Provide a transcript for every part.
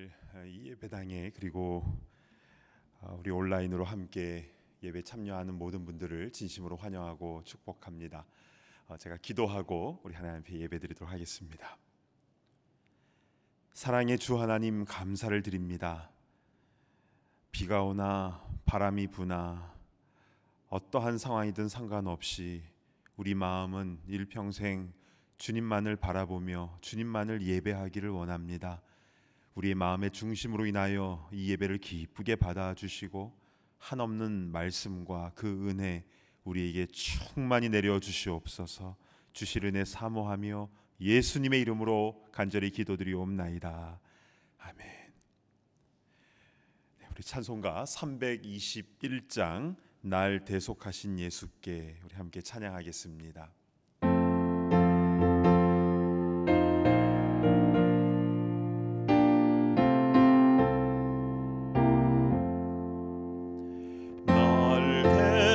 오늘 이 예배당에 그리고 우리 온라인으로 함께 예배 참여하는 모든 분들을 진심으로 환영하고 축복합니다. 제가 기도하고 우리 하나님 앞에 예배드리도록 하겠습니다. 사랑의 주 하나님, 감사를 드립니다. 비가 오나 바람이 부나 어떠한 상황이든 상관없이 우리 마음은 일평생 주님만을 바라보며 주님만을 예배하기를 원합니다. 우리의 마음의 중심으로 인하여 이 예배를 기쁘게 받아주시고 한없는 말씀과 그 은혜 우리에게 충만히 내려 주시옵소서. 주실 은혜 사모하며 예수님의 이름으로 간절히 기도드리옵나이다. 아멘. 우리 찬송가 321장 날 대속하신 예수께 우리 함께 찬양하겠습니다.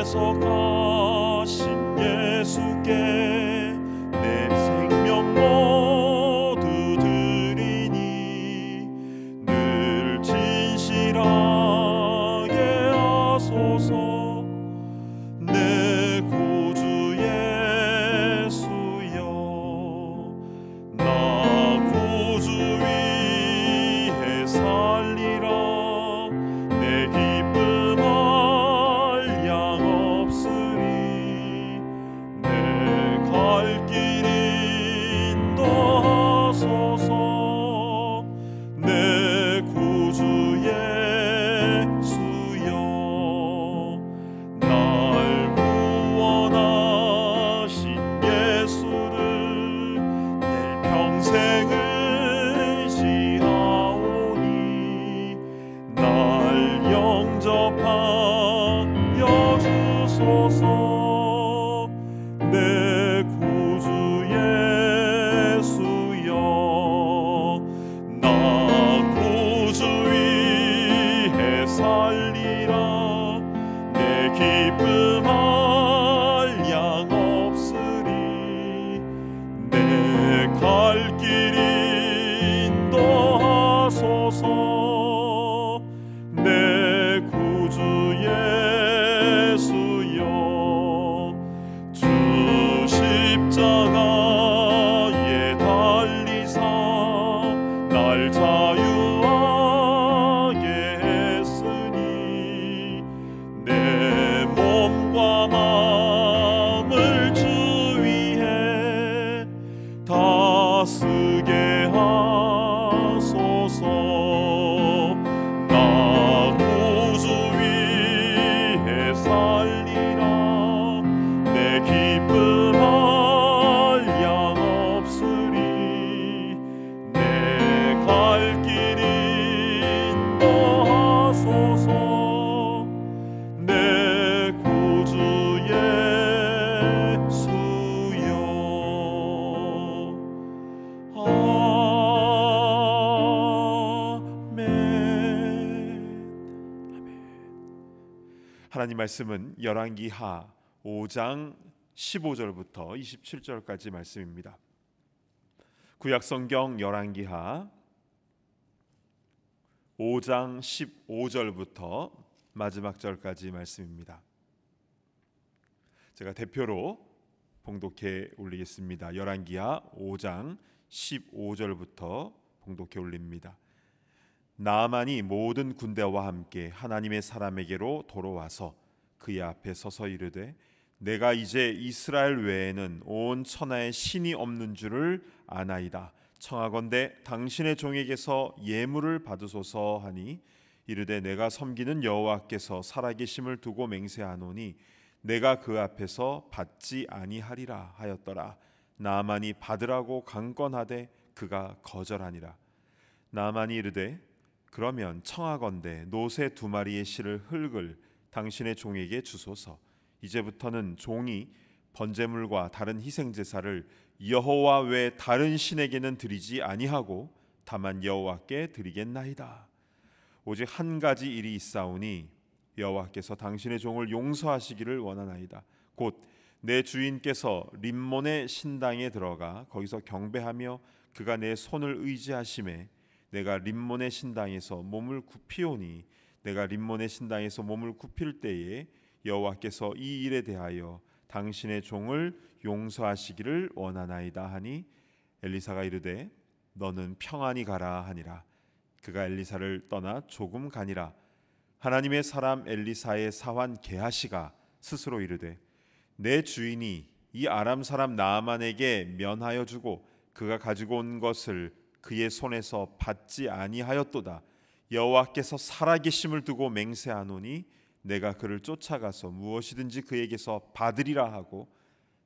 대속하신 예수께 내 생명 모두 드리니 늘 진실하게 하소서. 내 구주 예수여, 나 구주 위에 살리라. 내 기쁨 하나님 말씀은 열왕기하 5장 15절부터 27절까지 말씀입니다. 구약성경 열왕기하 5장 15절부터 마지막 절까지 말씀입니다. 제가 대표로 봉독해 올리겠습니다. 열왕기하 5장 15절부터 봉독해 올립니다. 나아만이 모든 군대와 함께 하나님의 사람에게로 돌아와서 그의 앞에 서서 이르되, 내가 이제 이스라엘 외에는 온 천하에 신이 없는 줄을 아나이다. 청하건대 당신의 종에게서 예물을 받으소서 하니, 이르되 내가 섬기는 여호와께서 살아계심을 두고 맹세하노니 내가 그 앞에서 받지 아니하리라 하였더라. 나아만이 받으라고 강권하되 그가 거절하니라. 나아만이 이르되, 그러면 청하건대 노새 2마리의 실을 흙을 당신의 종에게 주소서. 이제부터는 종이 번제물과 다른 희생제사를 여호와 외 다른 신에게는 드리지 아니하고 다만 여호와께 드리겠나이다. 오직 한 가지 일이 있사오니 여호와께서 당신의 종을 용서하시기를 원하나이다. 곧 내 주인께서 림몬의 신당에 들어가 거기서 경배하며 그가 내 손을 의지하심에 내가 림몬의 신당에서 몸을 굽히오니 내가 림몬의 신당에서 몸을 굽힐 때에 여호와께서 이 일에 대하여 당신의 종을 용서하시기를 원하나이다 하니 엘리사가 이르되 너는 평안히 가라 하니라. 그가 엘리사를 떠나 조금 가니라. 하나님의 사람 엘리사의 사환 게하시가 스스로 이르되 내 주인이 이 아람 사람 나아만에게 면하여 주고 그가 가지고 온 것을 그의 손에서 받지 아니하였도다. 여호와께서 살아계심을 두고 맹세하노니 내가 그를 쫓아가서 무엇이든지 그에게서 받으리라 하고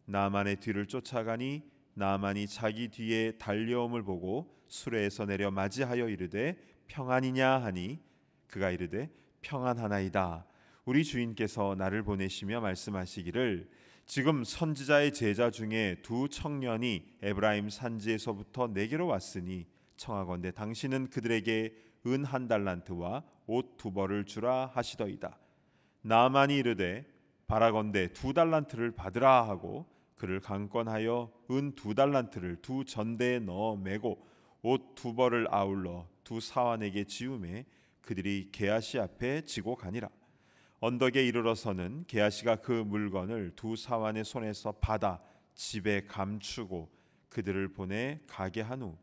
나아만의 뒤를 쫓아가니 나아만이 자기 뒤에 달려옴을 보고 수레에서 내려 맞이하여 이르되 평안이냐 하니 그가 이르되 평안하나이다. 우리 주인께서 나를 보내시며 말씀하시기를 지금 선지자의 제자 중에 두 청년이 에브라임 산지에서부터 내게로 왔으니 청하건대 당신은 그들에게 은 1달란트와 옷 2벌을 주라 하시더이다. 나아만이 이르되 바라건대 2달란트를 받으라 하고 그를 강권하여 은 2달란트를 두 전대에 넣어 매고 옷 2벌을 아울러 두 사환에게 지우매 그들이 게하시 앞에 지고 가니라. 언덕에 이르러서는 게하시가 그 물건을 두 사환의 손에서 받아 집에 감추고 그들을 보내 가게 한 후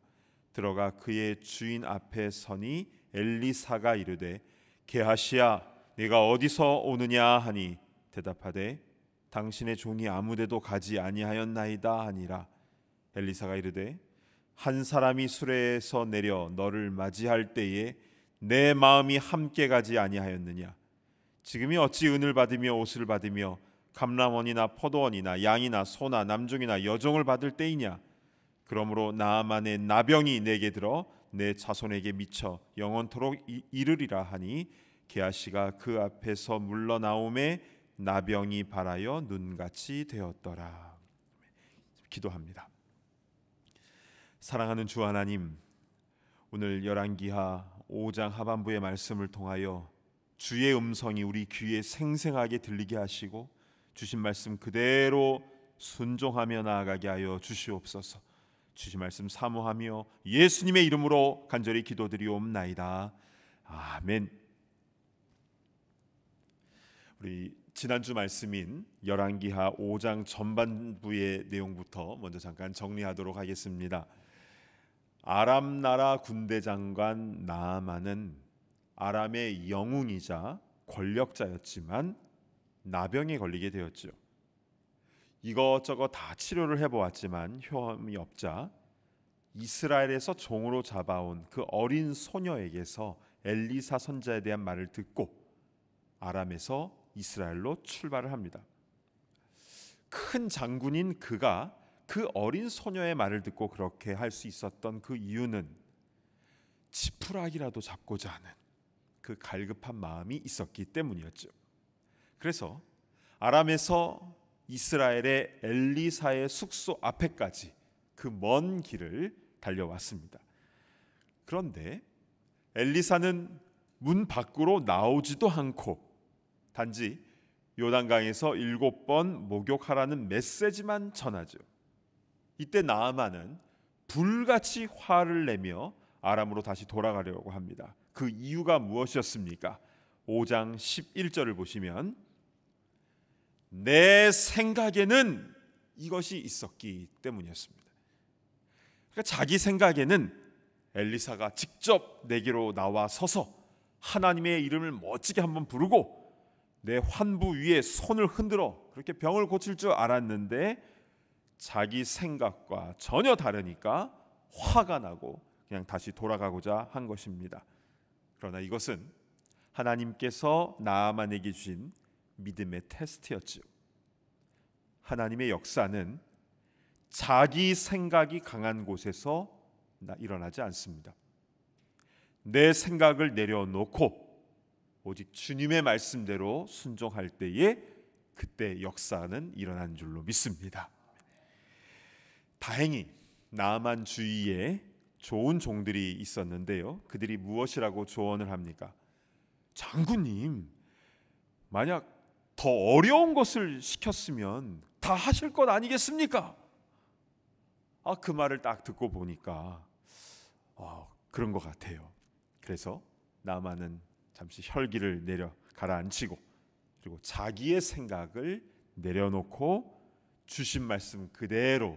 들어가 그의 주인 앞에 서니 엘리사가 이르되 게하시야 네가 어디서 오느냐 하니 대답하되 당신의 종이 아무데도 가지 아니하였나이다 하니라. 엘리사가 이르되 한 사람이 수레에서 내려 너를 맞이할 때에 내 마음이 함께 가지 아니하였느냐. 지금이 어찌 은을 받으며 옷을 받으며 감람원이나 포도원이나 양이나 소나 남종이나 여종을 받을 때이냐. 그러므로 나아만의 나병이 내게 들어 내 자손에게 미쳐 영원토록 이르리라 하니 게하시가 그 앞에서 물러나오매 나병이 발하여 눈같이 되었더라. 기도합니다. 사랑하는 주 하나님, 오늘 열왕기하 5장 하반부의 말씀을 통하여 주의 음성이 우리 귀에 생생하게 들리게 하시고 주신 말씀 그대로 순종하며 나아가게 하여 주시옵소서. 주신 말씀 사모하며 예수님의 이름으로 간절히 기도드리옵나이다. 아멘. 우리 지난주 말씀인 열왕기하 5장 전반부의 내용부터 먼저 잠깐 정리하도록 하겠습니다. 아람 나라 군대 장관 나아만은 아람의 영웅이자 권력자였지만 나병에 걸리게 되었죠. 이것저것 다 치료를 해보았지만 효험이 없자 이스라엘에서 종으로 잡아온 그 어린 소녀에게서 엘리사 선자에 대한 말을 듣고 아람에서 이스라엘로 출발을 합니다. 큰 장군인 그가 그 어린 소녀의 말을 듣고 그렇게 할 수 있었던 그 이유는 지푸라기라도 잡고자 하는 그 갈급한 마음이 있었기 때문이었죠. 그래서 아람에서 이스라엘의 엘리사의 숙소 앞에까지 그 먼 길을 달려왔습니다. 그런데 엘리사는 문 밖으로 나오지도 않고 단지 요단강에서 7번 목욕하라는 메시지만 전하죠. 이때 나아만은 불같이 화를 내며 아람으로 다시 돌아가려고 합니다. 그 이유가 무엇이었습니까? 5장 11절을 보시면 내 생각에는 이것이 있었기 때문이었습니다. 그러니까 자기 생각에는 엘리사가 직접 내게로 나와 서서 하나님의 이름을 멋지게 한번 부르고 내 환부 위에 손을 흔들어 그렇게 병을 고칠 줄 알았는데 자기 생각과 전혀 다르니까 화가 나고 그냥 다시 돌아가고자 한 것입니다. 그러나 이것은 하나님께서 나아만에게 주신 믿음의 테스트였죠. 하나님의 역사는 자기 생각이 강한 곳에서 일어나지 않습니다. 내 생각을 내려놓고 오직 주님의 말씀대로 순종할 때에 그때 역사는 일어난 줄로 믿습니다. 다행히 나아만 주위에 좋은 종들이 있었는데요. 그들이 무엇이라고 조언을 합니까? 장군님, 만약 더 어려운 것을 시켰으면 다 하실 것 아니겠습니까? 그 말을 딱 듣고 보니까 그런 것 같아요. 그래서 나아만은 잠시 혈기를 내려 가라앉히고 그리고 자기의 생각을 내려놓고 주신 말씀 그대로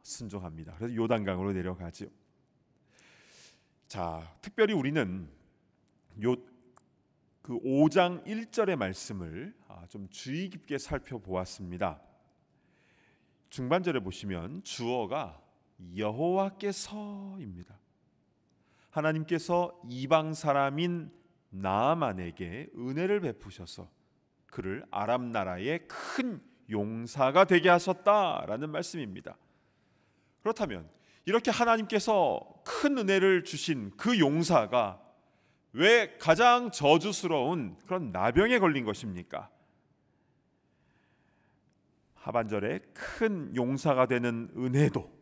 순종합니다. 그래서 요단강으로 내려가죠. 자, 특별히 우리는 그 5장 1절의 말씀을 좀 주의 깊게 살펴보았습니다. 중반절에 보시면 주어가 여호와께서입니다. 하나님께서 이방 사람인 나아만에게 은혜를 베푸셔서 그를 아람 나라의 큰 용사가 되게 하셨다라는 말씀입니다. 그렇다면 이렇게 하나님께서 큰 은혜를 주신 그 용사가 왜 가장 저주스러운 그런 나병에 걸린 것입니까? 하반절에 큰 용사가 되는 은혜도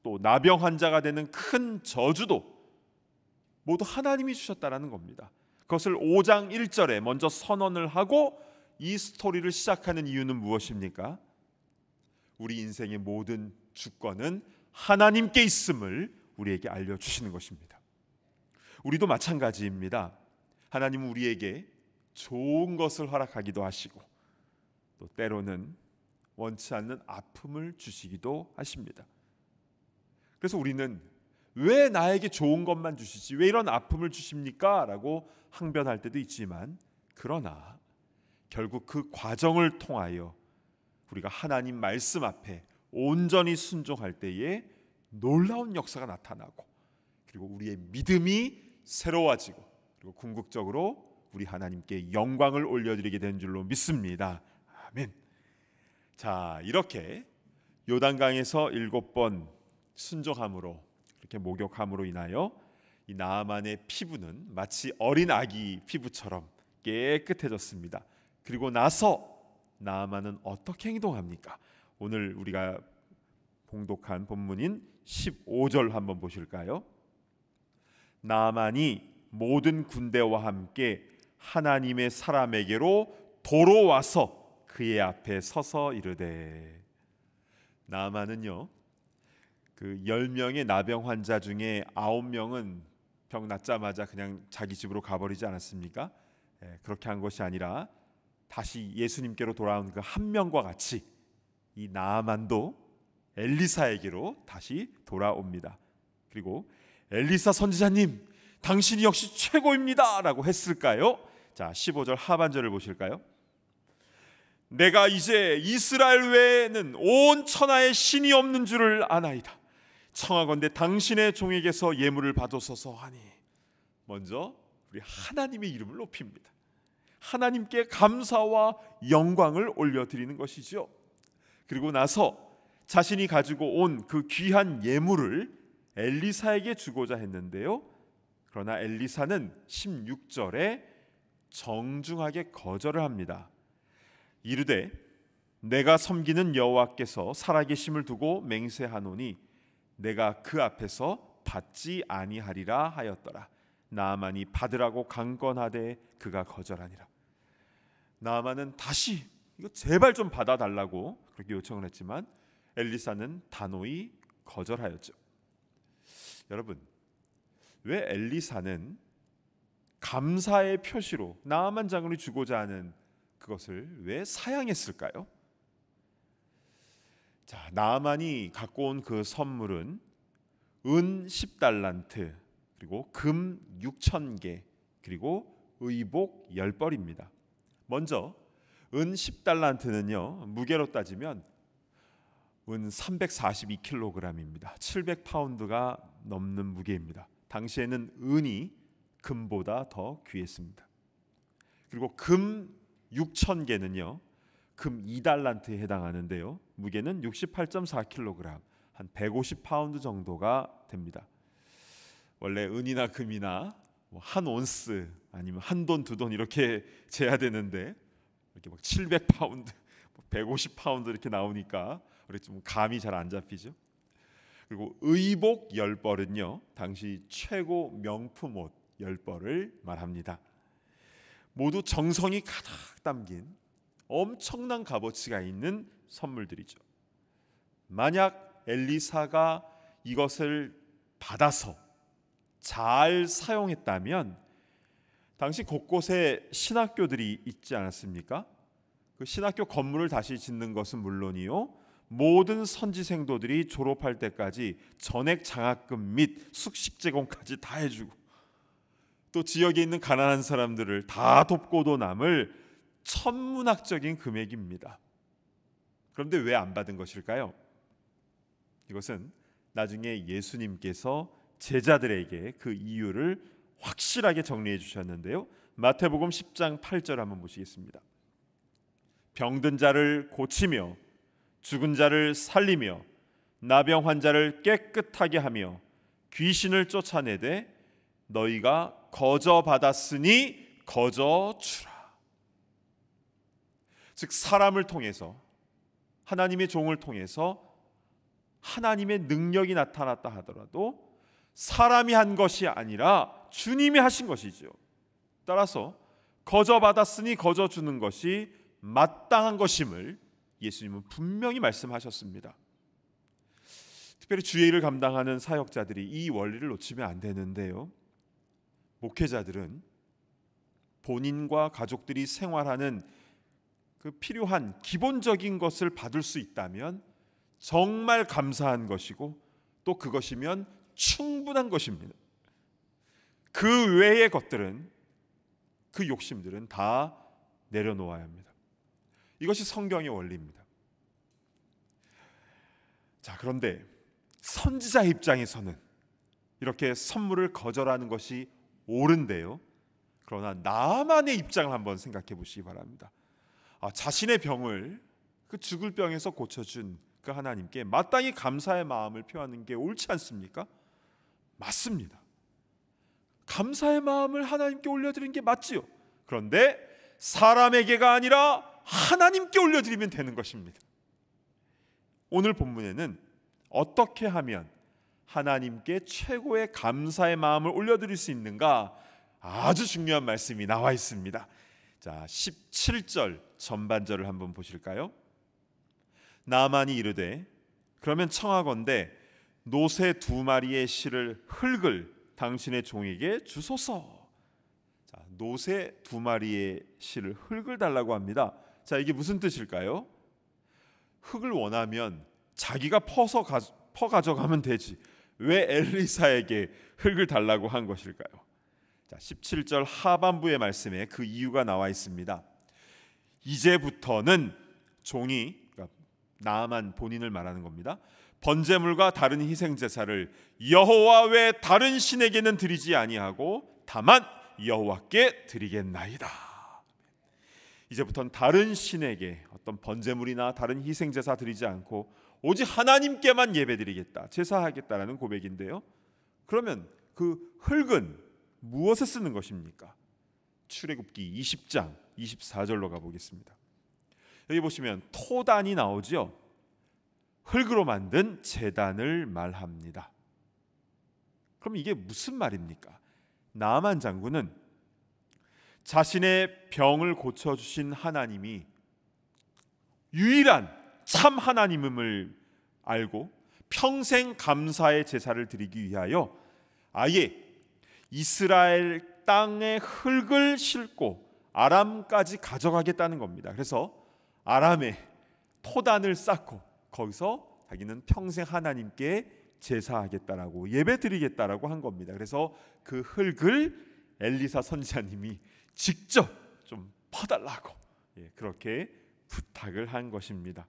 또 나병 환자가 되는 큰 저주도 모두 하나님이 주셨다라는 겁니다. 그것을 5장 1절에 먼저 선언을 하고 이 스토리를 시작하는 이유는 무엇입니까? 우리 인생의 모든 주권은 하나님께 있음을 우리에게 알려주시는 것입니다. 우리도 마찬가지입니다. 하나님은 우리에게 좋은 것을 허락하기도 하시고 또 때로는 원치 않는 아픔을 주시기도 하십니다. 그래서 우리는 왜 나에게 좋은 것만 주시지 왜 이런 아픔을 주십니까? 라고 항변할 때도 있지만 그러나 결국 그 과정을 통하여 우리가 하나님 말씀 앞에 온전히 순종할 때에 놀라운 역사가 나타나고 그리고 우리의 믿음이 새로워지고 그리고 궁극적으로 우리 하나님께 영광을 올려드리게 된 줄로 믿습니다. 아멘. 자, 이렇게 요단강에서 7번 순종함으로 이렇게 목욕함으로 인하여 이 나아만의 피부는 마치 어린 아기 피부처럼 깨끗해졌습니다. 그리고 나서 나아만은 어떻게 행동합니까? 오늘 우리가 봉독한 본문인 15절 한번 보실까요? 나아만이 모든 군대와 함께 하나님의 사람에게로 도로 와서 그의 앞에 서서 이르되 나아만은요 그 10명의 나병 환자 중에 9명은 병 낫자마자 그냥 자기 집으로 가버리지 않았습니까? 그렇게 한 것이 아니라 다시 예수님께로 돌아온 그 한 명과 같이 이 나아만도 엘리사에게로 다시 돌아옵니다. 그리고 엘리사 선지자님 당신이 역시 최고입니다 라고 했을까요? 자, 15절 하반절을 보실까요? 내가 이제 이스라엘 외에는 온 천하에 신이 없는 줄을 아나이다. 청하건대 당신의 종에게서 예물을 받으소서 하니 먼저 우리 하나님의 이름을 높입니다. 하나님께 감사와 영광을 올려드리는 것이죠. 그리고 나서 자신이 가지고 온 그 귀한 예물을 엘리사에게 주고자 했는데요. 그러나 엘리사는 16절에 정중하게 거절을 합니다. 이르되 내가 섬기는 여호와께서 살아계심을 두고 맹세하노니 내가 그 앞에서 받지 아니하리라 하였더라. 나아만이 받으라고 강권하되 그가 거절하니라. 나아만은 다시 이거 제발 좀 받아달라고 그렇게 요청을 했지만 엘리사는 단호히 거절하였죠. 여러분, 왜 엘리사는 감사의 표시로 나아만 장군이 주고자 하는 그것을 왜 사양했을까요? 자, 나아만이 갖고 온 그 선물은 은 10달란트 그리고 금 6,000개 그리고 의복 10벌입니다. 먼저 은 10달란트는요 무게로 따지면 은 342kg입니다. 700파운드가 넘는 무게입니다. 당시에는 은이 금보다 더 귀했습니다. 그리고 금 6,000개는요 금 2달란트에 해당하는데요 무게는 68.4kg 한 150파운드 정도가 됩니다. 원래 은이나 금이나 한 온스 아니면 한 돈, 두 돈 이렇게 재야 되는데 이렇게 막 700파운드, 150파운드 이렇게 나오니까 우리 좀 감이 잘 안 잡히죠. 그리고 의복 10벌은요 당시 최고 명품 옷 10벌을 말합니다. 모두 정성이 가득 담긴 엄청난 값어치가 있는 선물들이죠. 만약 엘리사가 이것을 받아서 잘 사용했다면 당시 곳곳에 신학교들이 있지 않았습니까? 그 신학교 건물을 다시 짓는 것은 물론이요, 모든 선지 생도들이 졸업할 때까지 전액 장학금 및 숙식 제공까지 다 해주고, 또 지역에 있는 가난한 사람들을 다 돕고도 남을 천문학적인 금액입니다. 그런데 왜 안 받은 것일까요? 이것은 나중에 예수님께서 제자들에게 그 이유를 확실하게 정리해 주셨는데요, 마태복음 10장 8절 한번 보시겠습니다. 병든 자를 고치며 죽은 자를 살리며 나병 환자를 깨끗하게 하며 귀신을 쫓아내되 너희가 거저 받았으니 거저 주라. 즉 사람을 통해서, 하나님의 종을 통해서 하나님의 능력이 나타났다 하더라도 사람이 한 것이 아니라 주님이 하신 것이죠. 따라서 거저 받았으니 거저 주는 것이 마땅한 것임을 예수님은 분명히 말씀하셨습니다. 특별히 주의 일을 감당하는 사역자들이 이 원리를 놓치면 안 되는데요, 목회자들은 본인과 가족들이 생활하는 그 필요한 기본적인 것을 받을 수 있다면 정말 감사한 것이고, 또 그것이면 충분한 것입니다. 그 외의 것들은, 그 욕심들은 다 내려놓아야 합니다. 이것이 성경의 원리입니다. 자, 그런데 선지자 입장에서는 이렇게 선물을 거절하는 것이 옳은데요, 그러나 나만의 입장을 한번 생각해 보시기 바랍니다. 자신의 병을, 그 죽을 병에서 고쳐준 그 하나님께 마땅히 감사의 마음을 표하는 게 옳지 않습니까? 맞습니다. 감사의 마음을 하나님께 올려드리는 게 맞지요. 그런데 사람에게가 아니라 하나님께 올려드리면 되는 것입니다. 오늘 본문에는 어떻게 하면 하나님께 최고의 감사의 마음을 올려드릴 수 있는가, 아주 중요한 말씀이 나와 있습니다. 자, 17절 전반절을 한번 보실까요? 나만이 이르되 그러면 청하건대 노새 2마리의 실을 흙을 당신의 종에게 주소서. 자, 노새 2마리의 실을 흙을 달라고 합니다. 자, 이게 무슨 뜻일까요? 흙을 원하면 자기가 퍼 가져가면 되지, 왜 엘리사에게 흙을 달라고 한 것일까요? 자, 17절 하반부의 말씀에 그 이유가 나와 있습니다. 이제부터는 종이, 그러니까 나아만 본인을 말하는 겁니다, 번제물과 다른 희생 제사를 여호와 외 다른 신에게는 드리지 아니하고 다만 여호와께 드리겠나이다. 이제부터는 다른 신에게 어떤 번제물이나 다른 희생 제사 드리지 않고 오직 하나님께만 예배드리겠다, 제사하겠다라는 고백인데요, 그러면 그 흙은 무엇에 쓰는 것입니까? 출애굽기 20장 24절로 가보겠습니다. 여기 보시면 토단이 나오죠. 흙으로 만든 제단을 말합니다. 그럼 이게 무슨 말입니까? 나아만 장군은 자신의 병을 고쳐주신 하나님이 유일한 참 하나님임을 알고 평생 감사의 제사를 드리기 위하여 아예 이스라엘 땅에 흙을 싣고 아람까지 가져가겠다는 겁니다. 그래서 아람에 토단을 쌓고 거기서 자기는 평생 하나님께 제사하겠다라고, 예배드리겠다라고 한 겁니다. 그래서 그 흙을 엘리사 선지자님이 직접 좀 퍼달라고 그렇게 부탁을 한 것입니다.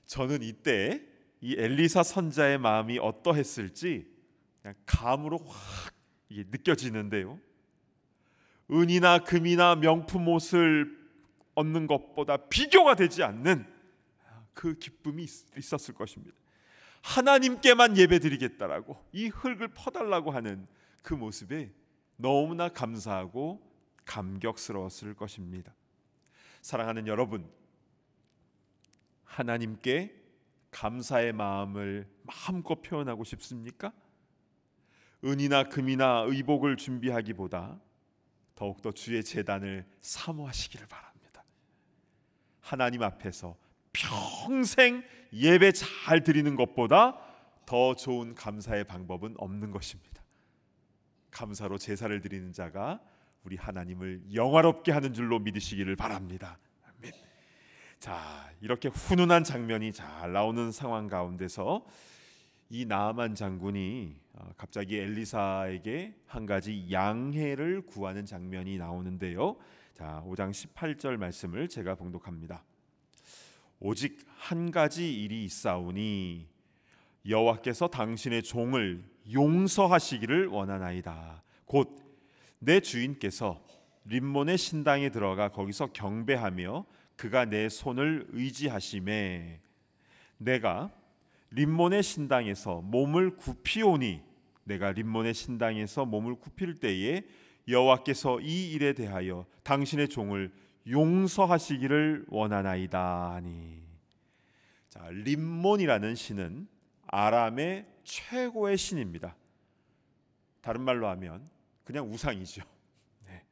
저는 이때 이 엘리사 선지자의 마음이 어떠했을지 그냥 감으로 확 느껴지는데요, 은이나 금이나 명품 옷을 얻는 것보다 비교가 되지 않는 그 기쁨이 있었을 것입니다. 하나님께만 예배드리겠다라고 이 흙을 퍼달라고 하는 그 모습에 너무나 감사하고 감격스러웠을 것입니다. 사랑하는 여러분, 하나님께 감사의 마음을 마음껏 표현하고 싶습니까? 은이나 금이나 의복을 준비하기보다 더욱더 주의 제단을 사모하시기를 바랍니다. 하나님 앞에서 평생 예배 잘 드리는 것보다 더 좋은 감사의 방법은 없는 것입니다. 감사로 제사를 드리는 자가 우리 하나님을 영화롭게 하는 줄로 믿으시기를 바랍니다. 아멘. 자, 이렇게 훈훈한 장면이 잘 나오는 상황 가운데서 이 나아만 장군이 갑자기 엘리사에게 한 가지 양해를 구하는 장면이 나오는데요. 자, 5장 18절 말씀을 제가 봉독합니다. 오직 한 가지 일이 있사오니 여호와께서 당신의 종을 용서하시기를 원하나이다. 곧 내 주인께서 림몬의 신당에 들어가 거기서 경배하며 그가 내 손을 의지하심에 내가 림몬의 신당에서 몸을 굽히오니 내가 림몬의 신당에서 몸을 굽힐 때에 여호와께서 이 일에 대하여 당신의 종을 용서하시기를 원하나이다 하니. 자, 림몬이라는 신은 아람의 최고의 신입니다. 다른 말로 하면 그냥 우상이죠. 네.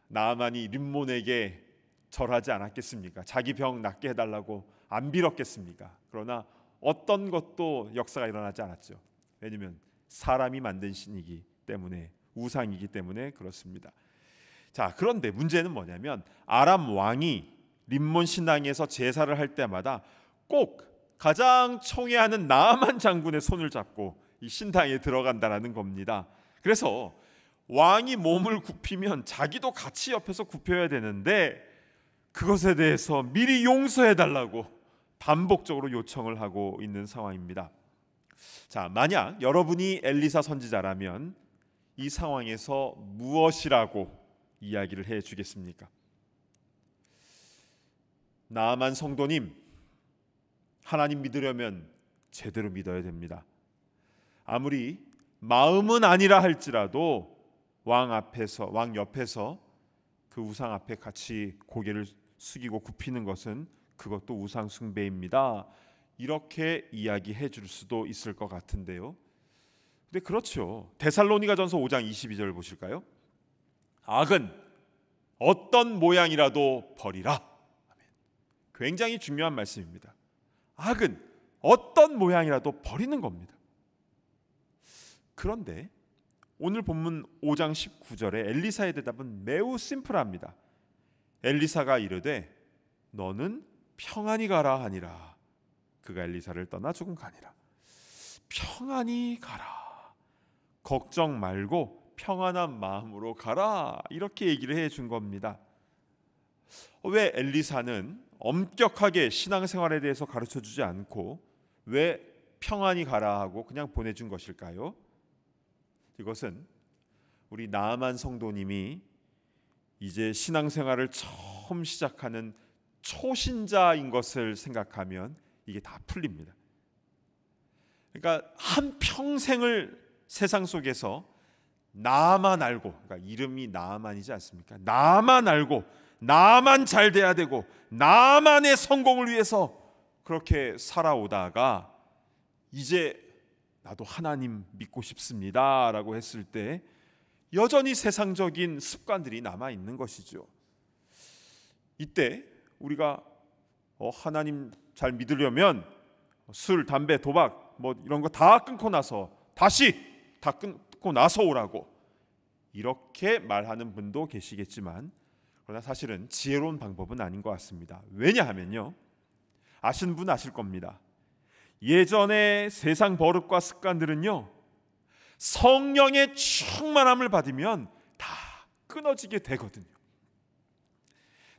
나아만이 림몬에게 절하지 않았겠습니까? 자기 병 낫게 해달라고 안 빌었겠습니까? 그러나 어떤 것도 역사가 일어나지 않았죠. 왜냐하면 사람이 만든 신이기 때문에, 우상이기 때문에 그렇습니다. 자, 그런데 문제는 뭐냐면 아람 왕이 림몬 신당에서 제사를 할 때마다 꼭 가장 청해하는 나아만 장군의 손을 잡고 이 신당에 들어간다라는 겁니다. 그래서 왕이 몸을 굽히면 자기도 같이 옆에서 굽혀야 되는데 그것에 대해서 미리 용서해달라고 반복적으로 요청을 하고 있는 상황입니다. 자, 만약 여러분이 엘리사 선지자라면 이 상황에서 무엇이라고 이야기를 해주겠습니까? 나아만 성도님, 하나님 믿으려면 제대로 믿어야 됩니다. 아무리 마음은 아니라 할지라도 왕 옆에서 그 우상 앞에 같이 고개를 숙이고 굽히는 것은 그것도 우상 숭배입니다. 이렇게 이야기해 줄 수도 있을 것 같은데요. 근데 그렇죠. 데살로니가전서 5장 22절 보실까요? 악은 어떤 모양이라도 버리라. 굉장히 중요한 말씀입니다. 악은 어떤 모양이라도 버리는 겁니다. 그런데 오늘 본문 5장 19절에 엘리사의 대답은 매우 심플합니다. 엘리사가 이르되 너는 평안히 가라 하니라. 그가 엘리사를 떠나 조금 가니라. 평안히 가라. 걱정 말고 평안한 마음으로 가라. 이렇게 얘기를 해준 겁니다. 왜 엘리사는 엄격하게 신앙생활에 대해서 가르쳐주지 않고 왜 평안히 가라 하고 그냥 보내준 것일까요? 이것은 우리 나아만 성도님이 이제 신앙생활을 처음 시작하는 초신자인 것을 생각하면 이게 다 풀립니다. 그러니까 한 평생을 세상 속에서 나만 알고, 그러니까 이름이 나만이지 않습니까? 나만 알고 나만 잘 돼야 되고 나만의 성공을 위해서 그렇게 살아오다가 이제 나도 하나님 믿고 싶습니다 라고 했을 때 여전히 세상적인 습관들이 남아있는 것이죠. 이때 우리가 하나님 잘 믿으려면 술, 담배, 도박 뭐 이런 거 다 끊고 나서 다시 다 끊고 나서 오라고 이렇게 말하는 분도 계시겠지만 그러나 사실은 지혜로운 방법은 아닌 것 같습니다. 왜냐하면요, 아시는 분 아실 겁니다. 예전의 세상 버릇과 습관들은요 성령의 충만함을 받으면 다 끊어지게 되거든요.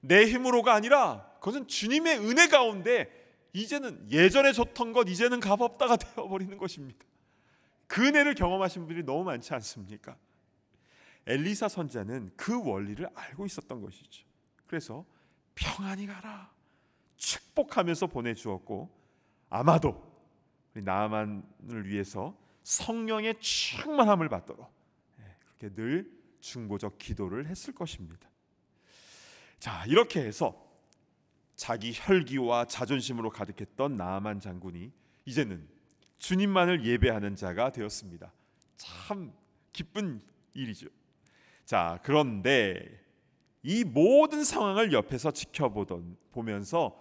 내 힘으로가 아니라 그것은 주님의 은혜 가운데 이제는 예전에 줬던 것 이제는 값없다가 되어버리는 것입니다. 그 은혜를 경험하신 분들이 너무 많지 않습니까? 엘리사 선지자는 그 원리를 알고 있었던 것이죠. 그래서 평안히 가라 축복하면서 보내주었고 아마도 우리 나아만을 위해서 성령의 충만함을 받도록 그렇게 늘 중보적 기도를 했을 것입니다. 자, 이렇게 해서 자기 혈기와 자존심으로 가득했던 나아만 장군이 이제는 주님만을 예배하는 자가 되었습니다. 참 기쁜 일이죠. 자, 그런데 이 모든 상황을 옆에서 보면서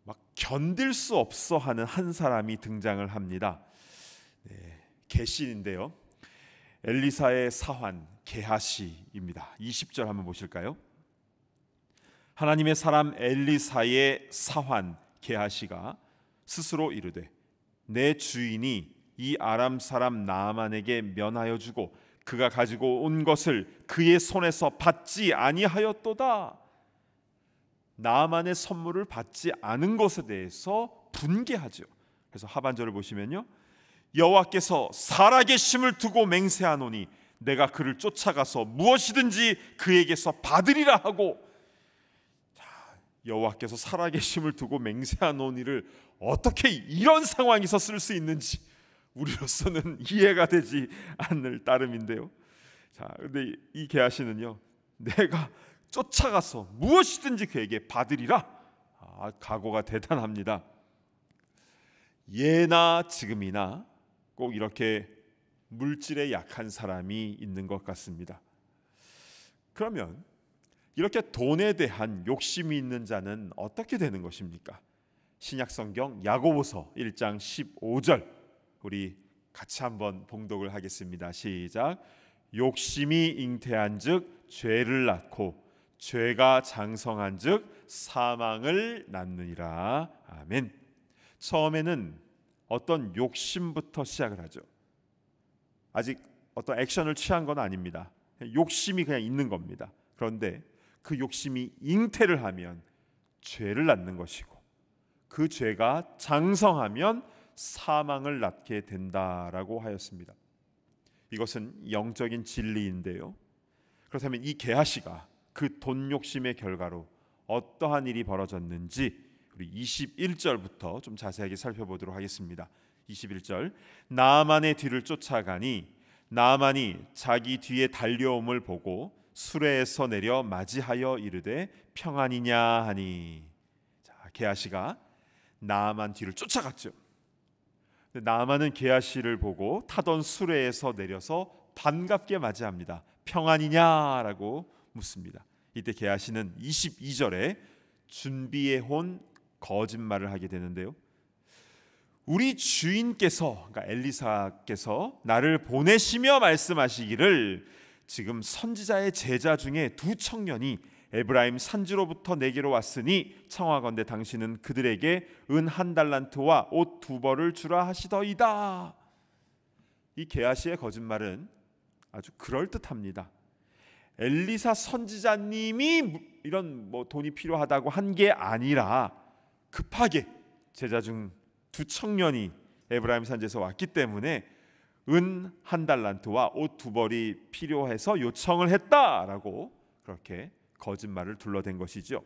막 견딜 수 없어 하는 한 사람이 등장을 합니다. 계시인데요. 엘리사의 사환 게하시입니다. 20절 한번 보실까요? 하나님의 사람 엘리사의 사환 게하시가 스스로 이르되 내 주인이 이 아람 사람 나아만에게 면하여 주고 그가 가지고 온 것을 그의 손에서 받지 아니하였도다. 나아만의 선물을 받지 않은 것에 대해서 분개하죠. 그래서 하반절을 보시면요, 여호와께서 살아계심을 두고 맹세하노니 내가 그를 쫓아가서 무엇이든지 그에게서 받으리라 하고. 여호와께서 살아계심을 두고 맹세하노니를 어떻게 이런 상황에서 쓸 수 있는지 우리로서는 이해가 되지 않을 따름인데요. 근데 이 게하시는요, 내가 쫓아가서 무엇이든지 그에게 받으리라. 각오가 대단합니다. 예나 지금이나 꼭 이렇게 물질에 약한 사람이 있는 것 같습니다. 그러면 이렇게 돈에 대한 욕심이 있는 자는 어떻게 되는 것입니까? 신약성경 야고보서 1장 15절 우리 같이 한번 봉독을 하겠습니다. 시작. 욕심이 잉태한즉 죄를 낳고 죄가 장성한즉 사망을 낳느니라. 아멘. 처음에는 어떤 욕심부터 시작을 하죠. 아직 어떤 액션을 취한 건 아닙니다. 욕심이 그냥 있는 겁니다. 그런데 그 욕심이 잉태를 하면 죄를 낳는 것이고 그 죄가 장성하면 사망을 낳게 된다라고 하였습니다. 이것은 영적인 진리인데요. 그렇다면 이 게하시가 그 돈 욕심의 결과로 어떠한 일이 벌어졌는지 우리 21절부터 좀 자세하게 살펴보도록 하겠습니다. 21절. 나아만의 뒤를 쫓아가니 나아만이 자기 뒤에 달려옴을 보고 수레에서 내려 맞이하여 이르되 평안이냐 하니. 게하시가 나아만 뒤를 쫓아갔죠. 나아만은 게하시를 보고 타던 수레에서 내려서 반갑게 맞이합니다. 평안이냐라고 묻습니다. 이때 게하시는 22절에 준비해온 거짓말을 하게 되는데요. 우리 주인께서, 그러니까 엘리사께서 나를 보내시며 말씀하시기를 지금 선지자의 제자 중에 두 청년이 에브라임 산지로부터 내게로 왔으니 청하건대 당신은 그들에게 은 1달란트와 옷 2벌을 주라 하시더이다. 이 게하시의 거짓말은 아주 그럴듯합니다. 엘리사 선지자님이 이런 돈이 필요하다고 한 게 아니라 급하게 제자 중 두 청년이 에브라임 산지에서 왔기 때문에 은 1달란트와 옷 2벌이 필요해서 요청을 했다라고 그렇게 거짓말을 둘러댄 것이죠.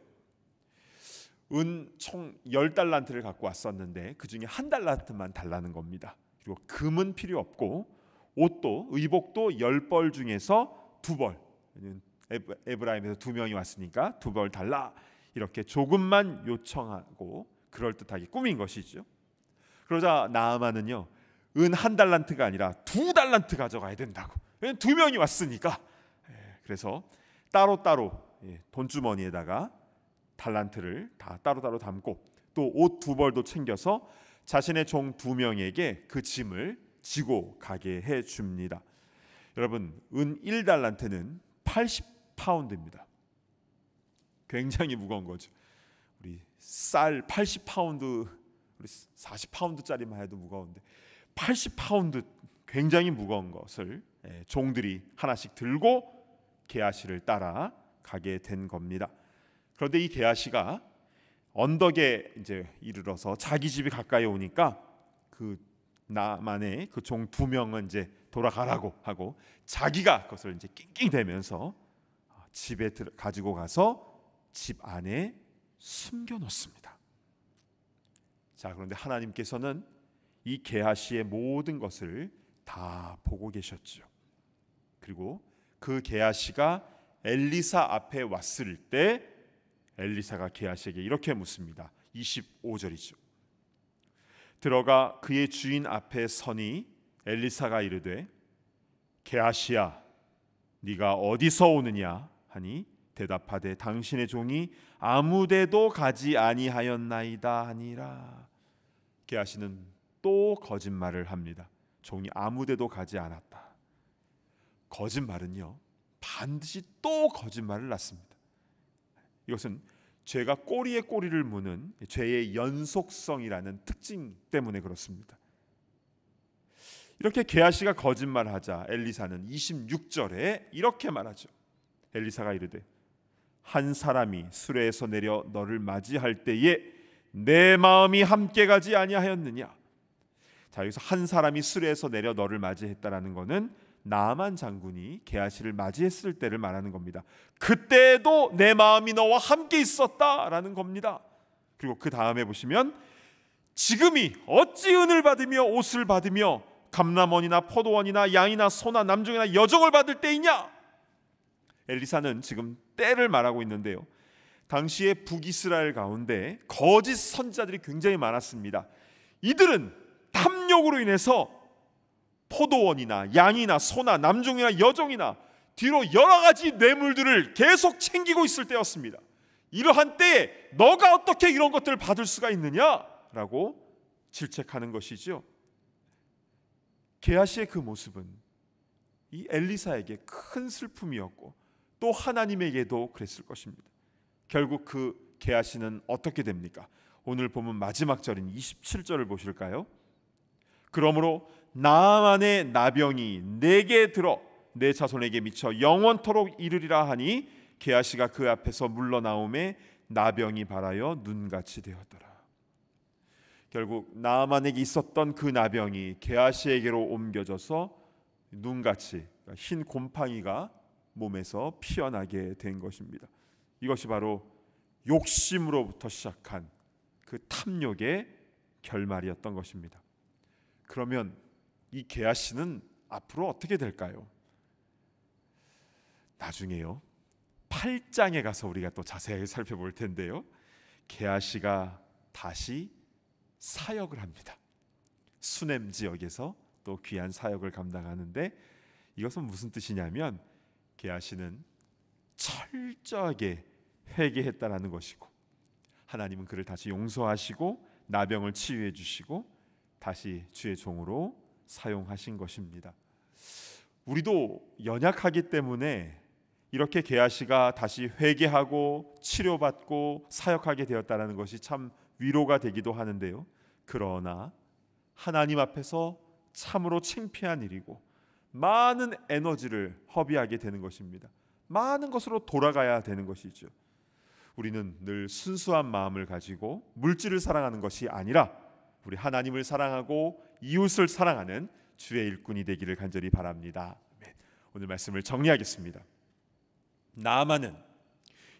은 총 10달란트를 갖고 왔었는데 그 중에 1달란트만 달라는 겁니다. 그리고 금은 필요 없고 옷도 의복도 10벌 중에서 2벌, 에브라임에서 2명이 왔으니까 2벌 달라, 이렇게 조금만 요청하고 그럴듯하게 꾸민 것이죠. 그러자 나아만은요, 은 1달란트가 아니라 2달란트 가져가야 된다고. 2명이 왔으니까. 그래서 따로따로 돈주머니에다가 달란트를 다 따로따로 담고 또 옷 2벌도 챙겨서 자신의 종 2명에게 그 짐을 지고 가게 해줍니다. 여러분, 은 1달란트는 80파운드입니다. 굉장히 무거운 거죠. 우리 쌀 80파운드, 우리 40파운드짜리만 해도 무거운데 80파운드 굉장히 무거운 것을 종들이 하나씩 들고 게하시를 따라 가게 된 겁니다. 그런데 이 게하시가 언덕에 이제 이르러서 자기 집이 가까이 오니까 그 나만의 그 종 2명은 이제 돌아가라고 하고 자기가 그것을 이제 낑낑대면서 집에 가지고 가서 집 안에 숨겨 놓습니다. 자, 그런데 하나님께서는 이 게하시의 모든 것을 다 보고 계셨죠. 그리고 그 게하시가 엘리사 앞에 왔을 때 엘리사가 게하시에게 이렇게 묻습니다. 25절이죠. 들어가 그의 주인 앞에 서니 엘리사가 이르되 게하시야 네가 어디서 오느냐 하니 대답하되 당신의 종이 아무데도 가지 아니하였나이다 하니라. 게하시는 또 거짓말을 합니다. 종이 아무데도 가지 않았다. 거짓말은요 반드시 또 거짓말을 낳습니다. 이것은 죄가 꼬리에 꼬리를 무는 죄의 연속성이라는 특징 때문에 그렇습니다. 이렇게 게하시가 거짓말하자 엘리사는 26절에 이렇게 말하죠. 엘리사가 이르되 한 사람이 수레에서 내려 너를 맞이할 때에 내 마음이 함께 가지 아니하였느냐. 자, 여기서 한 사람이 수레에서 내려 너를 맞이했다라는 것은 나아만 장군이 게하시를 맞이했을 때를 말하는 겁니다. 그때도 내 마음이 너와 함께 있었다라는 겁니다. 그리고 그 다음에 보시면 지금이 어찌 은을 받으며 옷을 받으며 감람원이나 포도원이나 양이나 소나 남종이나 여종을 받을 때이냐. 엘리사는 지금 때를 말하고 있는데요, 당시에 북이스라엘 가운데 거짓 선지자들이 굉장히 많았습니다. 이들은 탐욕으로 인해서 포도원이나 양이나 소나 남종이나 여종이나 뒤로 여러 가지 뇌물들을 계속 챙기고 있을 때였습니다. 이러한 때에 너가 어떻게 이런 것들을 받을 수가 있느냐라고 질책하는 것이죠. 게하시의 그 모습은 이 엘리사에게 큰 슬픔이었고 또 하나님에게도 그랬을 것입니다. 결국 그 게하시는 어떻게 됩니까? 오늘 보면 마지막 절인 27절을 보실까요? 그러므로 나아만의 나병이 내게 들어 내 자손에게 미쳐 영원토록 이르리라 하니 게하시가 그 앞에서 물러나오매 나병이 발하여 눈같이 되었더라. 결국 나아만에게 있었던 그 나병이 게하시에게로 옮겨져서 눈같이, 흰 곰팡이가 몸에서 피어나게 된 것입니다. 이것이 바로 욕심으로부터 시작한 그 탐욕의 결말이었던 것입니다. 그러면 이 게하시는 앞으로 어떻게 될까요? 나중에요 8장에 가서 우리가 또 자세하게 살펴볼 텐데요, 게하시가 다시 사역을 합니다. 수넴 지역에서 또 귀한 사역을 감당하는데, 이것은 무슨 뜻이냐면 게하시는 철저하게 회개했다라는 것이고, 하나님은 그를 다시 용서하시고 나병을 치유해 주시고 다시 주의 종으로 사용하신 것입니다. 우리도 연약하기 때문에 이렇게 게하시가 다시 회개하고 치료받고 사역하게 되었다는 것이 참 위로가 되기도 하는데요, 그러나 하나님 앞에서 참으로 창피한 일이고 많은 에너지를 허비하게 되는 것입니다. 많은 것으로 돌아가야 되는 것이죠. 우리는 늘 순수한 마음을 가지고 물질을 사랑하는 것이 아니라 우리 하나님을 사랑하고 이웃을 사랑하는 주의 일꾼이 되기를 간절히 바랍니다. 오늘 말씀을 정리하겠습니다. 나아만은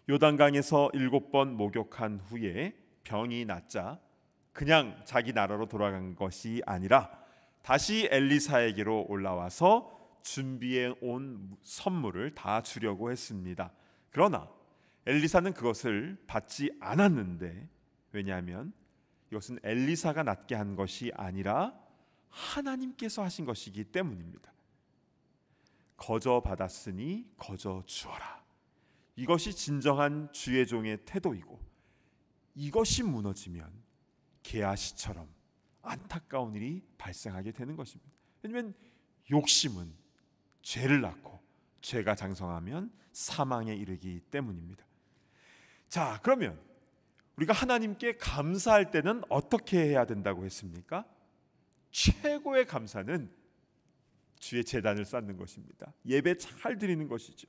요단강에서 7번 목욕한 후에 병이 낫자 그냥 자기 나라로 돌아간 것이 아니라 다시 엘리사에게로 올라와서 준비해 온 선물을 다 주려고 했습니다. 그러나 엘리사는 그것을 받지 않았는데, 왜냐하면 이것은 엘리사가 낫게 한 것이 아니라 하나님께서 하신 것이기 때문입니다. 거저 받았으니 거저 주어라. 이것이 진정한 주의 종의 태도이고, 이것이 무너지면 게하시처럼 안타까운 일이 발생하게 되는 것입니다. 왜냐하면 욕심은 죄를 낳고 죄가 장성하면 사망에 이르기 때문입니다. 자, 그러면 우리가 하나님께 감사할 때는 어떻게 해야 된다고 했습니까? 최고의 감사는 주의 제단을 쌓는 것입니다. 예배 잘 드리는 것이죠.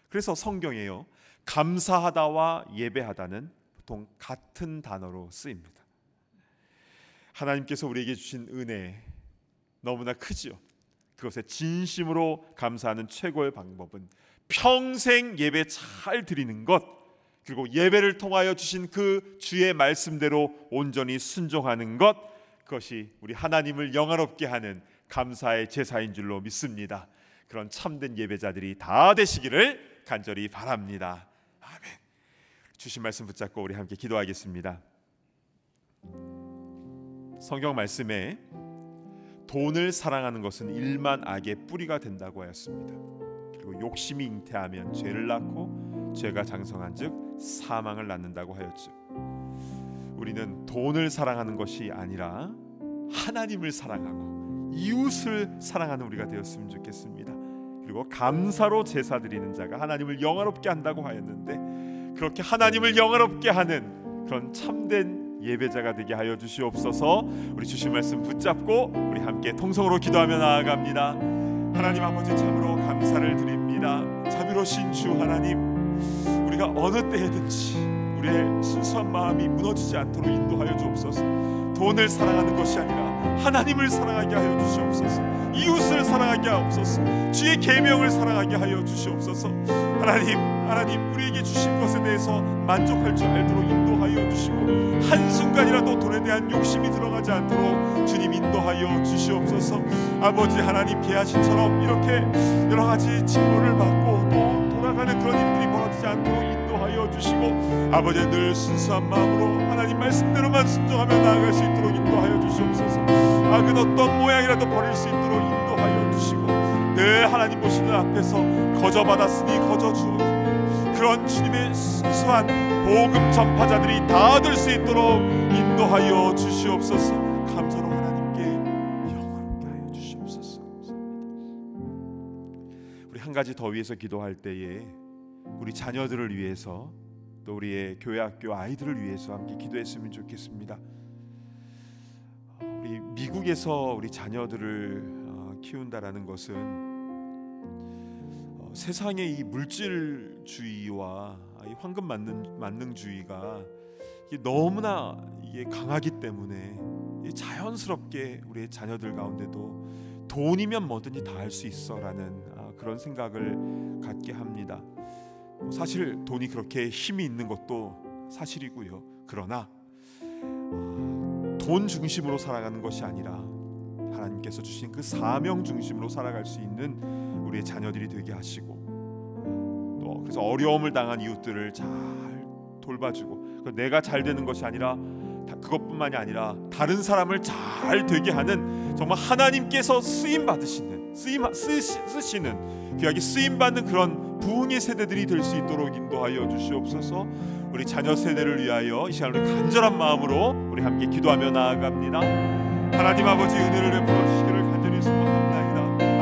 그래서 성경에요, 감사하다와 예배하다는 보통 같은 단어로 쓰입니다. 하나님께서 우리에게 주신 은혜 너무나 크죠. 그것에 진심으로 감사하는 최고의 방법은 평생 예배 잘 드리는 것, 그리고 예배를 통하여 주신 그 주의 말씀대로 온전히 순종하는 것, 그것이 우리 하나님을 영화롭게 하는 감사의 제사인 줄로 믿습니다. 그런 참된 예배자들이 다 되시기를 간절히 바랍니다. 아멘. 주신 말씀 붙잡고 우리 함께 기도하겠습니다. 성경 말씀에 돈을 사랑하는 것은 일만 악의 뿌리가 된다고 하였습니다. 그리고 욕심이 잉태하면 죄를 낳고 죄가 장성한즉 사망을 낳는다고 하였죠. 우리는 돈을 사랑하는 것이 아니라 하나님을 사랑하고 이웃을 사랑하는 우리가 되었으면 좋겠습니다. 그리고 감사로 제사 드리는 자가 하나님을 영화롭게 한다고 하였는데, 그렇게 하나님을 영화롭게 하는 그런 참된 예배자가 되게 하여 주시옵소서. 우리 주신 말씀 붙잡고 우리 함께 통성으로 기도하며 나아갑니다. 하나님 아버지, 참으로 감사를 드립니다. 자비로우신 주 하나님, 우리가 어느 때에든지 우리의 순수한 마음이 무너지지 않도록 인도하여 주옵소서. 돈을 사랑하는 것이 아니라 하나님을 사랑하게 하여 주시옵소서. 이웃을 사랑하게 하옵소서. 주의 계명을 사랑하게 하여 주시옵소서. 하나님 우리에게 주신 것에 대해서 만족할 줄 알도록 인도하여 주시고, 한순간이라도 돈에 대한 욕심이 들어가지 않도록 주님 인도하여 주시옵소서. 아버지 하나님, 계하신처럼 이렇게 여러 가지 징벌을 받고 또 돌아가는 그런 일들이 벌어지지 않도록 인도하여 주시고, 아버지 늘 순수한 마음으로 하나님 말씀대로만 순종하며 나아갈 수 있도록 인도하여 주시옵소서. 그 어떤 모양이라도 버릴 수 있도록 인도하여 주시고, 늘 하나님 보시는 앞에서 거저받았으니 거저 주옵소서. 그런 주님의 순수한 복음 전파자들이 다 될 수 있도록 인도하여 주시옵소서. 감사로 하나님께 영광롭게 하여 주시옵소서. 우리 한 가지 더 위해서 기도할 때에 우리 자녀들을 위해서, 또 우리의 교회 학교 아이들을 위해서 함께 기도했으면 좋겠습니다. 우리 미국에서 우리 자녀들을 키운다라는 것은 세상의 이 물질주의와 이 황금 만능주의가 너무나 이게 강하기 때문에 자연스럽게 우리의 자녀들 가운데도 돈이면 뭐든지 다 할 수 있어라는 그런 생각을 갖게 합니다. 사실 돈이 그렇게 힘이 있는 것도 사실이고요. 그러나 돈 중심으로 살아가는 것이 아니라 하나님께서 주신 그 사명 중심으로 살아갈 수 있는 우리의 자녀들이 되게 하시고, 또 그래서 어려움을 당한 이웃들을 잘 돌봐주고, 내가 잘 되는 것이 아니라 그것뿐만이 아니라 다른 사람을 잘 되게 하는, 정말 하나님께서 쓰시는 귀하게 쓰임받는 그런 부흥의 세대들이 될 수 있도록 인도하여 주시옵소서. 우리 자녀 세대를 위하여 이 시간 우리 간절한 마음으로 우리 함께 기도하며 나아갑니다. 하나님 아버지, 은혜를 베풀어 주시기를 간절히 소원합니다.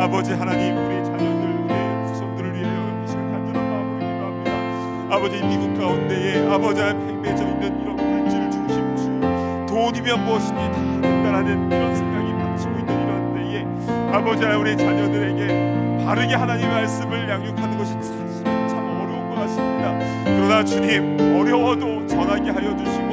아버지 하나님, 우리 자녀들, 우리의 후손들을 위하여 이 시간 간절한 마음으로 기도합니다. 아버지, 미국 가운데에 아버지 팽배해져 있는 이런 물질 중심주, 돈이면 무엇이니 다 된다라는 이런 생각이 받치고 있는 이런 때에 아버지, 우리 자녀들에게 바르게 하나님의 말씀을 양육하는 것이 사실은 참 어려운 것 같습니다. 그러나 주님, 어려워도 전하게 하여 주시고,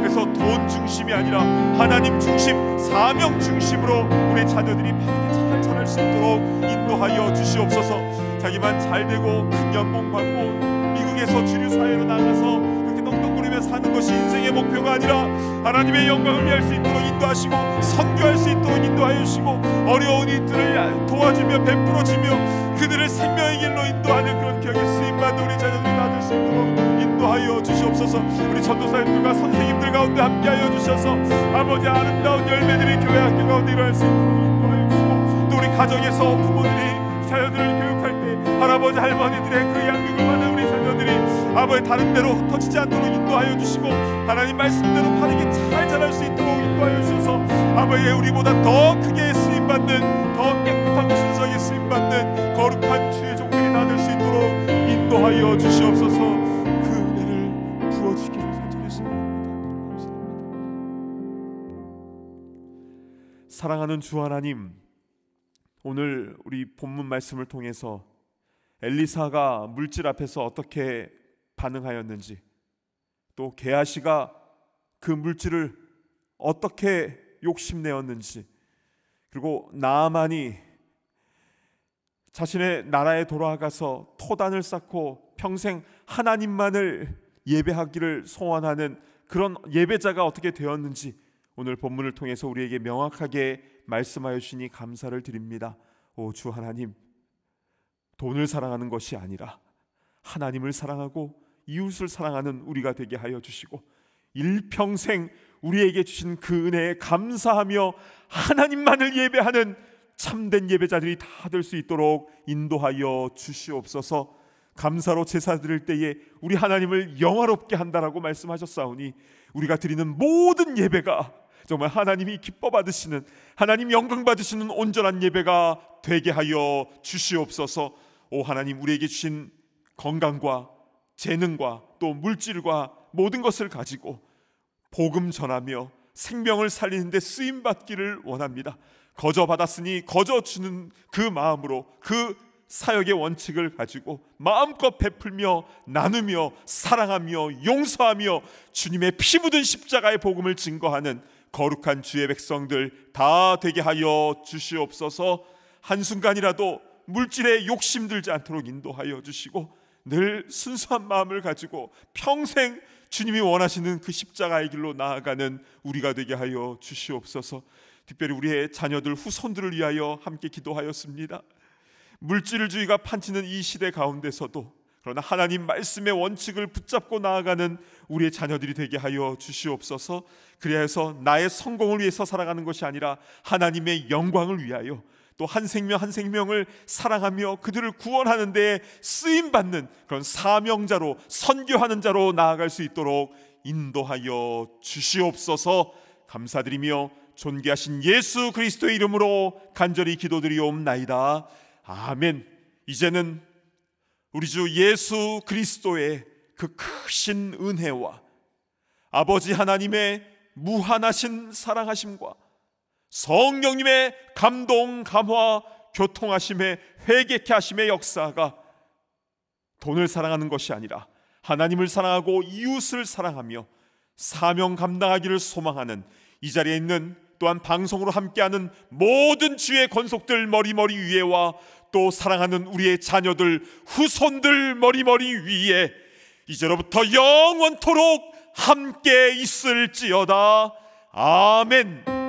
그래서 돈 중심이 아니라 하나님 중심, 사명 중심으로 우리 자녀들이 바르게 잘 자랄 수 있도록 인도하여 주시옵소서. 자기만 잘 되고 큰 연봉 받고 미국에서 주류 사회로 나가서 그렇게 떵떵거리며 사는 것이 인생의 목표가 아니라 하나님의 영광을 위할 수 있도록 인도하시고, 선교할 수 있도록 인도하여 주시고, 어려운 이들을 도와주며 베풀어주며 그들을 생명의 길로 인도하는 그런 격에 쓰임받는 우리 자녀들이 다 될 수 있도록 인도하여 주시옵소서. 우리 전도사님들과 선생님들 가운데 함께하여 주셔서 아버지, 아름다운 열매들이 교회 학교 가운데 일어날 수 있도록 인도하여 주시고, 또 우리 가정에서 부모들이 자녀들을 교육할 때 할아버지 할머니들의 그 양육을 받는 우리 자녀들이 아버지 다른 데로 흩어지지 않도록 인도하여 주시고, 하나님 말씀대로 바르게 잘 자랄 수 있도록 인도하여 주셔서 아버지, 우리보다 더 크게 쓰임받는, 더 깨끗하고 순수하게 쓰임받는 거룩한 주의 종들이 다 될 수 있도록 인도하여 주시옵소서. 그 은혜를 부어주기를 간절히 소원합니다. 사랑하는 주 하나님, 오늘 우리 본문 말씀을 통해서 엘리사가 물질 앞에서 어떻게 반응하였는지, 또 게하시가 그 물질을 어떻게 욕심내었는지, 그리고 나아만이 자신의 나라에 돌아가서 토단을 쌓고 평생 하나님만을 예배하기를 소원하는 그런 예배자가 어떻게 되었는지 오늘 본문을 통해서 우리에게 명확하게 말씀하여 주시니 감사를 드립니다. 오 주 하나님, 돈을 사랑하는 것이 아니라 하나님을 사랑하고 이웃을 사랑하는 우리가 되게 하여 주시고, 일평생 우리에게 주신 그 은혜에 감사하며 하나님만을 예배하는 참된 예배자들이 다 될 수 있도록 인도하여 주시옵소서. 감사로 제사 드릴 때에 우리 하나님을 영화롭게 한다라고 말씀하셨사오니, 우리가 드리는 모든 예배가 정말 하나님이 기뻐 받으시는, 하나님 영광 받으시는 온전한 예배가 되게 하여 주시옵소서. 오 하나님, 우리에게 주신 건강과 재능과 또 물질과 모든 것을 가지고 복음 전하며 생명을 살리는 데 쓰임 받기를 원합니다. 거저 받았으니 거저 주는 그 마음으로, 그 사역의 원칙을 가지고 마음껏 베풀며 나누며 사랑하며 용서하며 주님의 피 묻은 십자가의 복음을 증거하는 거룩한 주의 백성들 다 되게 하여 주시옵소서. 한순간이라도 물질에 욕심들지 않도록 인도하여 주시고 늘 순수한 마음을 가지고 평생 주님이 원하시는 그 십자가의 길로 나아가는 우리가 되게 하여 주시옵소서. 특별히 우리의 자녀들, 후손들을 위하여 함께 기도하였습니다. 물질주의가 판치는 이 시대 가운데서도 그러나 하나님 말씀의 원칙을 붙잡고 나아가는 우리의 자녀들이 되게 하여 주시옵소서. 그래야 해서 나의 성공을 위해서 살아가는 것이 아니라 하나님의 영광을 위하여 또 한 생명 한 생명을 사랑하며 그들을 구원하는 데 쓰임받는 그런 사명자로, 선교하는 자로 나아갈 수 있도록 인도하여 주시옵소서. 감사드리며 존귀하신 예수 그리스도의 이름으로 간절히 기도드리옵나이다. 아멘. 이제는 우리 주 예수 그리스도의 그 크신 은혜와 아버지 하나님의 무한하신 사랑하심과 성령님의 감동, 감화, 교통하심의, 회개케 하심의 역사가 돈을 사랑하는 것이 아니라 하나님을 사랑하고 이웃을 사랑하며 사명 감당하기를 소망하는 이 자리에 있는 또한 방송으로 함께하는 모든 주의 권속들 머리머리 위에와 또 사랑하는 우리의 자녀들, 후손들 머리머리 위에 이제로부터 영원토록 함께 있을지어다. 아멘.